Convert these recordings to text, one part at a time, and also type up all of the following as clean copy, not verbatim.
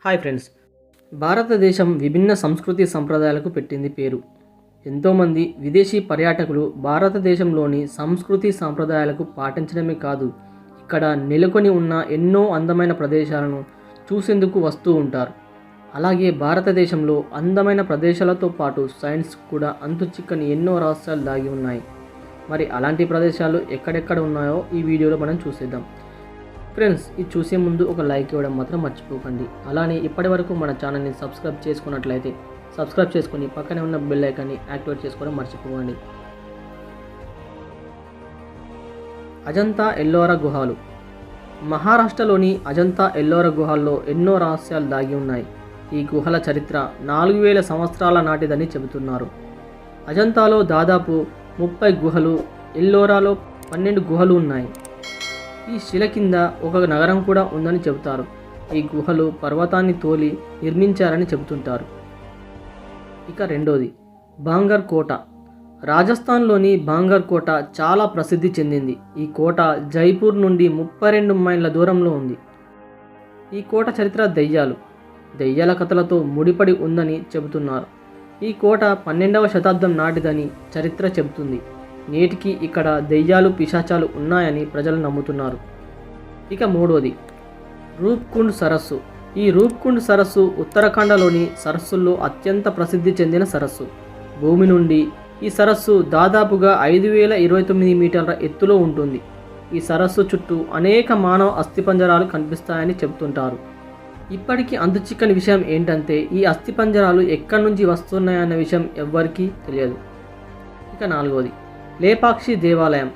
Hi friends, భారతదేశం విభిన్న సంస్కృతి సంప్రదాయాలకు పెట్టింది పేరు. ఎంతోమంది విదేశీ పర్యాటకులు భారతదేశంలోని సంస్కృతి సంప్రదాయాలకు పాటించడమే కాదు, ఇక్కడ నెలకొని ఉన్న ఎన్నో అందమైన ప్రదేశాలను చూసేందుకు వస్తూ ఉంటారు. అలాగే భారతదేశంలో అందమైన ప్రదేశాలతో పాటు సైన్స్ కూడా అంతుచిక్కని ఎన్నో రహస్యాలు దాగి ఉన్నాయి. మరి అలాంటి ప్రదేశాలు ఎక్కడెక్కడ ఉన్నాయో ఈ వీడియోలో మనం చూసేద్దాం. ఫ్రెండ్స్, ఇది చూసే ముందు ఒక లైక్ ఇవ్వడం మాత్రం మర్చిపోకండి. అలానే ఇప్పటి వరకు మన ఛానల్ని సబ్స్క్రైబ్ చేసుకున్నట్లయితే సబ్స్క్రైబ్ చేసుకుని పక్కనే ఉన్న బెల్ ఐకాన్ని యాక్టివేట్ చేసుకోవడం మర్చిపోకండి. అజంతా ఎల్లోరా గుహలు. మహారాష్ట్రలోని అజంతా ఎల్లోరా గుహల్లో ఎన్నో రహస్యాలు దాగి ఉన్నాయి. ఈ గుహల చరిత్ర 4000 సంవత్సరాల నాటిదని చెబుతున్నారు. అజంతాలో దాదాపు 30 గుహలు, ఎల్లోరాలో 12 గుహలు ఉన్నాయి. ఈ శిల కింద ఒక నగరం కూడా ఉందని చెబుతారు. ఈ గుహలు పర్వతాన్ని తోలి నిర్మించారని చెబుతుంటారు. ఇక రెండోది బాంగర్ కోట. రాజస్థాన్లోని బాంగర్ కోట చాలా ప్రసిద్ధి చెందింది. ఈ కోట జైపూర్ నుండి 32 మైళ్ళ దూరంలో ఉంది. ఈ కోట చరిత్ర దెయ్యాల కథలతో ముడిపడి ఉందని చెబుతున్నారు. ఈ కోట 12వ శతాబ్దం నాటిదని చరిత్ర చెబుతుంది. నేటికి ఇక్కడ దెయ్యాలు, పిశాచాలు ఉన్నాయని ప్రజలు నమ్ముతున్నారు. ఇక మూడోది రూప్కుండ్ సరస్సు. ఈ రూప్కుండ్ సరస్సు ఉత్తరాఖండ్లోని సరస్సుల్లో అత్యంత ప్రసిద్ధి చెందిన సరస్సు. భూమి నుండి ఈ సరస్సు దాదాపుగా 5029 మీటర్ల ఎత్తులో ఉంటుంది. ఈ సరస్సు చుట్టూ అనేక మానవ అస్థిపంజరాలు కనిపిస్తాయని చెబుతుంటారు. ఇప్పటికీ అంతుచిక్కని విషయం ఏంటంటే ఈ అస్థిపంజరాలు ఎక్కడి నుంచి వస్తున్నాయన్న విషయం ఎవ్వరికీ తెలియదు. ఇక నాలుగోది లేపాక్షి దేవాలయం.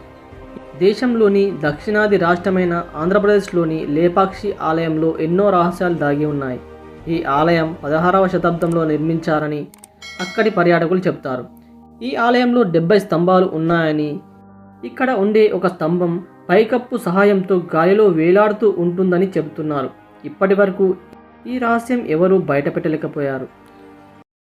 దేశంలోని దక్షిణాది రాష్ట్రమైన ఆంధ్రప్రదేశ్లోని లేపాక్షి ఆలయంలో ఎన్నో రహస్యాలు దాగి ఉన్నాయి. ఈ ఆలయం 16వ శతాబ్దంలో నిర్మించారని అక్కడి పర్యాటకులు చెప్తారు. ఈ ఆలయంలో 70 స్తంభాలు ఉన్నాయని, ఇక్కడ ఉండే ఒక స్తంభం పైకప్పు సహాయంతో గాలిలో వేలాడుతూ ఉంటుందని చెబుతున్నారు. ఇప్పటి వరకు ఈ రహస్యం ఎవరూ బయటపెట్టలేకపోయారు.